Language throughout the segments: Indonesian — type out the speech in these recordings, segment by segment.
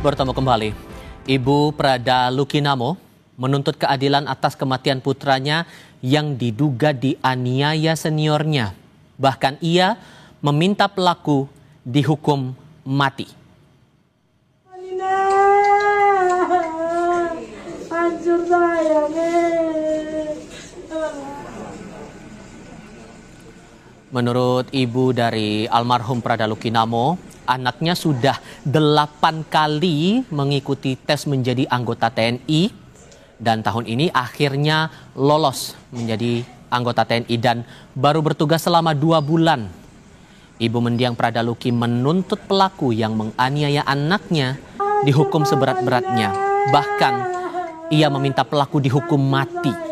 bertemu kembali. Ibu Prada Lukinamo menuntut keadilan atas kematian putranya yang diduga dianiaya seniornya. Bahkan ia meminta pelaku dihukum mati. Menurut ibu dari almarhum Prada Lukinamo, anaknya sudah 8 kali mengikuti tes menjadi anggota TNI dan tahun ini akhirnya lolos menjadi anggota TNI dan baru bertugas selama 2 bulan. Ibu mendiang Prada Luki menuntut pelaku yang menganiaya anaknya dihukum seberat-beratnya. Bahkan ia meminta pelaku dihukum mati.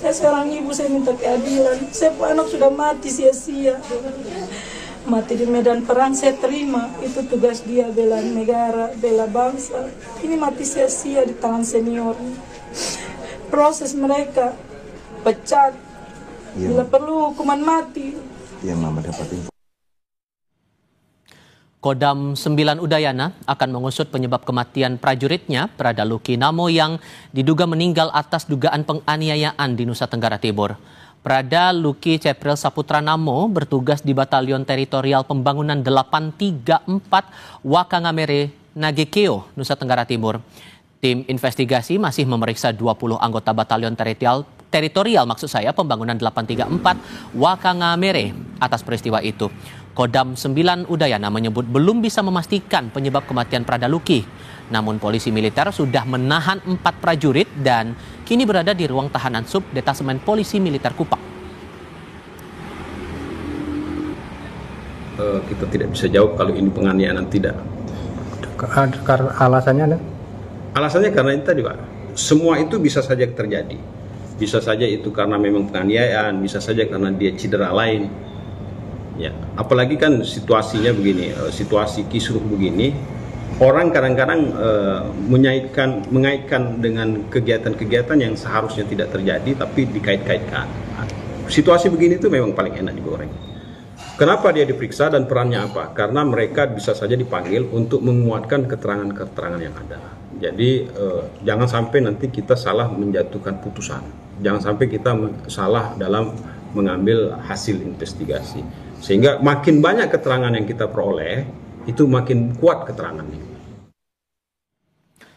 Saya seorang ibu, saya minta keadilan. Saya anak sudah mati sia-sia. Mati di medan perang saya terima. Itu tugas dia, bela negara, bela bangsa. Ini mati sia-sia di tangan senior. Proses mereka pecat. Bila perlu hukuman mati. Yang Mama dapat info. Kodam 9 Udayana akan mengusut penyebab kematian prajuritnya Prada Lukinamo yang diduga meninggal atas dugaan penganiayaan di Nusa Tenggara Timur. Prada Luki Cepril Saputra Namo bertugas di Batalion Teritorial Pembangunan 834 Wakangamere Nagekeo, Nusa Tenggara Timur. Tim investigasi masih memeriksa 20 anggota Batalion Teritorial Pembangunan 834 Wakangamere atas peristiwa itu. Kodam 9 Udayana menyebut belum bisa memastikan penyebab kematian Prada Luki. Namun polisi militer sudah menahan 4 prajurit dan kini berada di ruang tahanan sub Detasemen Polisi Militer Kupang. Kita tidak bisa jawab kalau ini penganiayaan tidak. Alasannya ada? Alasannya karena itu tadi Pak, semua itu bisa saja terjadi. Bisa saja itu karena memang penganiayaan, bisa saja karena dia cedera lain. Ya, apalagi kan situasinya begini, situasi kisruh begini, orang kadang-kadang mengaitkan dengan kegiatan-kegiatan yang seharusnya tidak terjadi tapi dikait-kaitkan. Situasi begini itu memang paling enak digoreng. Kenapa dia diperiksa dan perannya apa? Karena mereka bisa saja dipanggil untuk menguatkan keterangan-keterangan yang ada. Jadi jangan sampai nanti kita salah menjatuhkan putusan. Jangan sampai kita salah dalam mengambil hasil investigasi. Sehingga makin banyak keterangan yang kita peroleh, itu makin kuat keterangannya.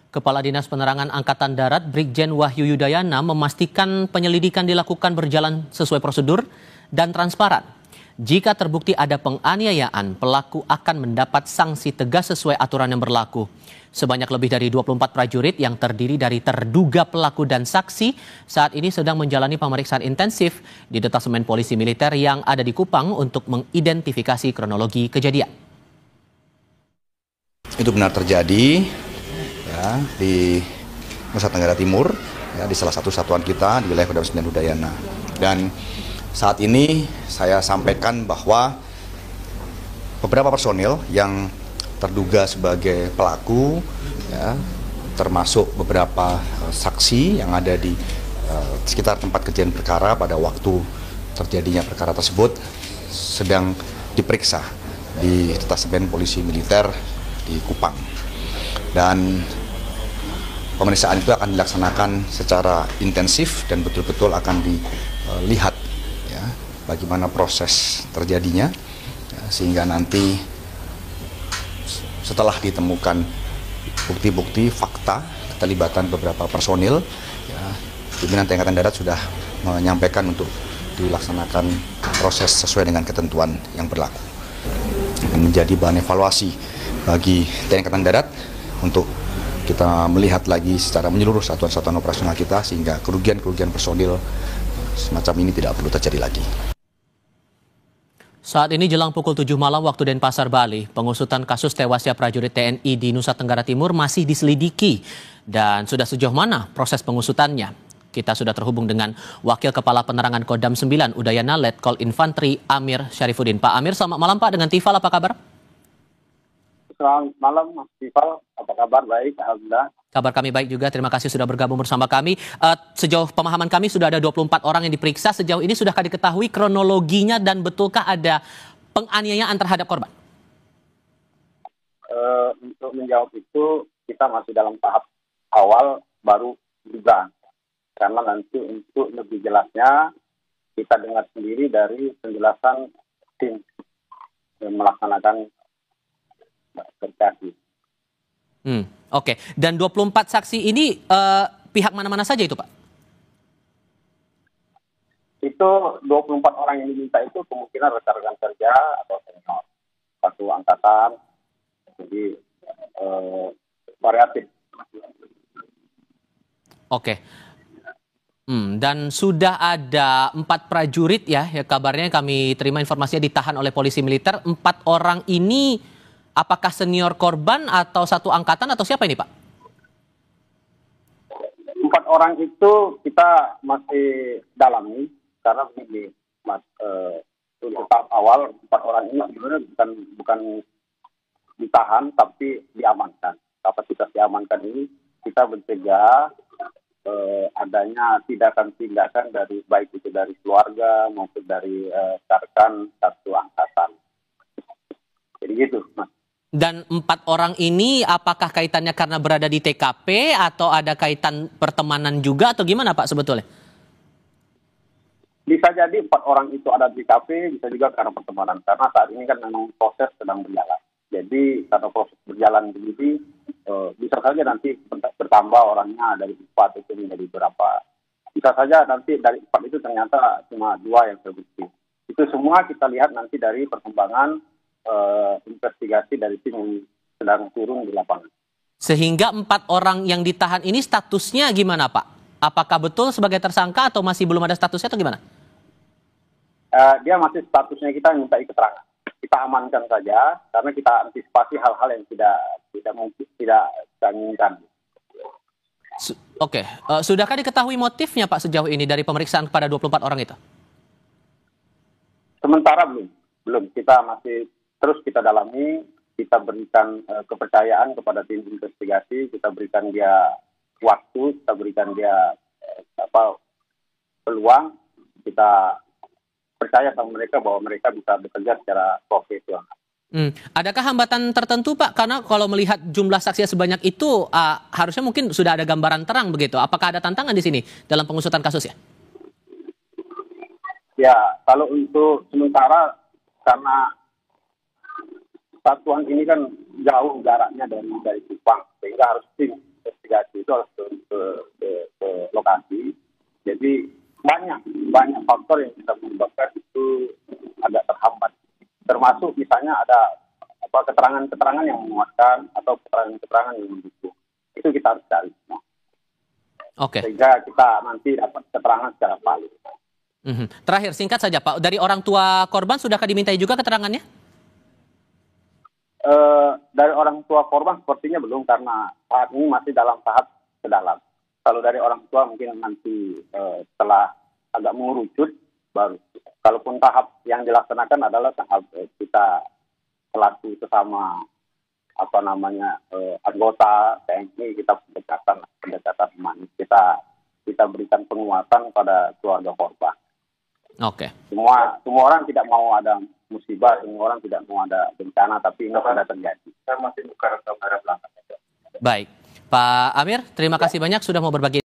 Kepala Dinas Penerangan Angkatan Darat Brigjen Wahyu Yudayana memastikan penyelidikan dilakukan berjalan sesuai prosedur dan transparan. Jika terbukti ada penganiayaan, pelaku akan mendapat sanksi tegas sesuai aturan yang berlaku. Sebanyak lebih dari 24 prajurit yang terdiri dari terduga pelaku dan saksi saat ini sedang menjalani pemeriksaan intensif di Detasemen Polisi Militer yang ada di Kupang untuk mengidentifikasi kronologi kejadian. Itu benar terjadi ya, di Nusa Tenggara Timur, ya, di salah satu satuan kita di wilayah Kodam 9 Udayana. Dan saat ini saya sampaikan bahwa beberapa personil yang terduga sebagai pelaku, ya, termasuk beberapa saksi yang ada di sekitar tempat kejadian perkara pada waktu terjadinya perkara tersebut sedang diperiksa di Detasemen Polisi Militer di Kupang. Dan pemeriksaan itu akan dilaksanakan secara intensif dan betul-betul akan dilihat ya, bagaimana proses terjadinya, ya, sehingga nanti setelah ditemukan bukti-bukti fakta keterlibatan beberapa personil, ya, pimpinan TNI Angkatan Darat sudah menyampaikan untuk dilaksanakan proses sesuai dengan ketentuan yang berlaku. Menjadi bahan evaluasi bagi TNI Angkatan Darat untuk kita melihat lagi secara menyeluruh satuan-satuan operasional kita sehingga kerugian-kerugian personil semacam ini tidak perlu terjadi lagi. Saat ini jelang pukul 7 malam waktu Denpasar, Bali, pengusutan kasus tewasnya prajurit TNI di Nusa Tenggara Timur masih diselidiki. Dan sudah sejauh mana proses pengusutannya? Kita sudah terhubung dengan Wakil Kepala Penerangan Kodam 9 Udayana Letkol Infantri Amir Syarifuddin. Pak Amir, selamat malam Pak. Dengan Tifal, apa kabar? Selamat malam Mas Tifal, apa kabar? Baik, alhamdulillah. Kabar kami baik juga, terima kasih sudah bergabung bersama kami. Sejauh pemahaman kami sudah ada 24 orang yang diperiksa. Sejauh ini sudahkah diketahui kronologinya dan betulkah ada penganiayaan terhadap korban? Untuk menjawab itu kita masih dalam tahap awal baru dugaan. Karena nanti untuk lebih jelasnya kita dengar sendiri dari penjelasan tim yang melaksanakan verifikasi. Oke. Dan 24 saksi ini pihak mana-mana saja itu, Pak? Itu 24 orang yang diminta itu kemungkinan rekan-rekan kerja atau senior satu angkatan, jadi variatif. Oke. Dan sudah ada 4 prajurit ya kabarnya kami terima informasinya ditahan oleh polisi militer. 4 orang ini apakah senior korban atau satu angkatan atau siapa ini, Pak? 4 orang itu kita masih dalami karena begini, Mas, untuk tahap awal 4 orang ini sebenarnya bukan ditahan tapi diamankan. Kapasitas diamankan ini kita mencegah adanya tindakan-tindakan dari baik itu dari keluarga maupun dari rekan satu angkatan. Jadi gitu, Mas. Dan 4 orang ini apakah kaitannya karena berada di TKP atau ada kaitan pertemanan juga atau gimana, Pak, sebetulnya? Bisa jadi 4 orang itu ada di TKP, bisa juga karena pertemanan. Karena saat ini kan memang proses sedang berjalan. Jadi karena proses berjalan begini, bisa saja nanti bertambah orangnya dari 4 itu menjadi berapa. Bisa saja nanti dari 4 itu ternyata cuma 2 yang terbukti. Itu semua kita lihat nanti dari perkembangan investigasi dari tim yang sedang turun di lapangan. Sehingga 4 orang yang ditahan ini statusnya gimana, Pak? Apakah betul sebagai tersangka atau masih belum ada statusnya atau gimana? Dia masih statusnya kita minta keterangan. Kita amankan saja karena kita antisipasi hal-hal yang tidak kita inginkan. Oke. Sudahkah diketahui motifnya, Pak, sejauh ini dari pemeriksaan kepada 24 orang itu? Sementara belum. Kita masih terus kita dalami, kita berikan kepercayaan kepada tim investigasi, kita berikan dia waktu, kita berikan dia peluang, kita percaya sama mereka bahwa mereka bisa bekerja secara profesional. Adakah hambatan tertentu, Pak? Karena kalau melihat jumlah saksi sebanyak itu, harusnya mungkin sudah ada gambaran terang begitu. Apakah ada tantangan di sini dalam pengusutan kasusnya? Ya, kalau untuk sementara karena satuan ini kan jauh jaraknya dari Kupang, sehingga harus tim investigasi itu harus ke lokasi. Jadi banyak faktor yang bisa menyebabkan itu agak terhambat. Termasuk misalnya ada keterangan-keterangan yang menguatkan atau keterangan-keterangan yang mendukung. Itu kita harus cari. Oke. Sehingga kita nanti dapat keterangan secara valid. Terakhir singkat saja, Pak, dari orang tua korban sudahkah dimintai juga keterangannya? Dari orang tua korban sepertinya belum karena saat ini masih dalam tahap sedalam. Kalau dari orang tua mungkin nanti setelah agak mengerucut baru. Kalaupun tahap yang dilaksanakan adalah tahap kita selaku sesama anggota TNI, kita pendekatan humanis, kita berikan penguatan pada keluarga korban. Oke. Semua orang tidak mau ada musibah, semua orang tidak mau ada bencana, tapi ini sudah terjadi. Saya masih buka kamera belakang. Baik, Pak Amir, terima kasih banyak sudah mau berbagi.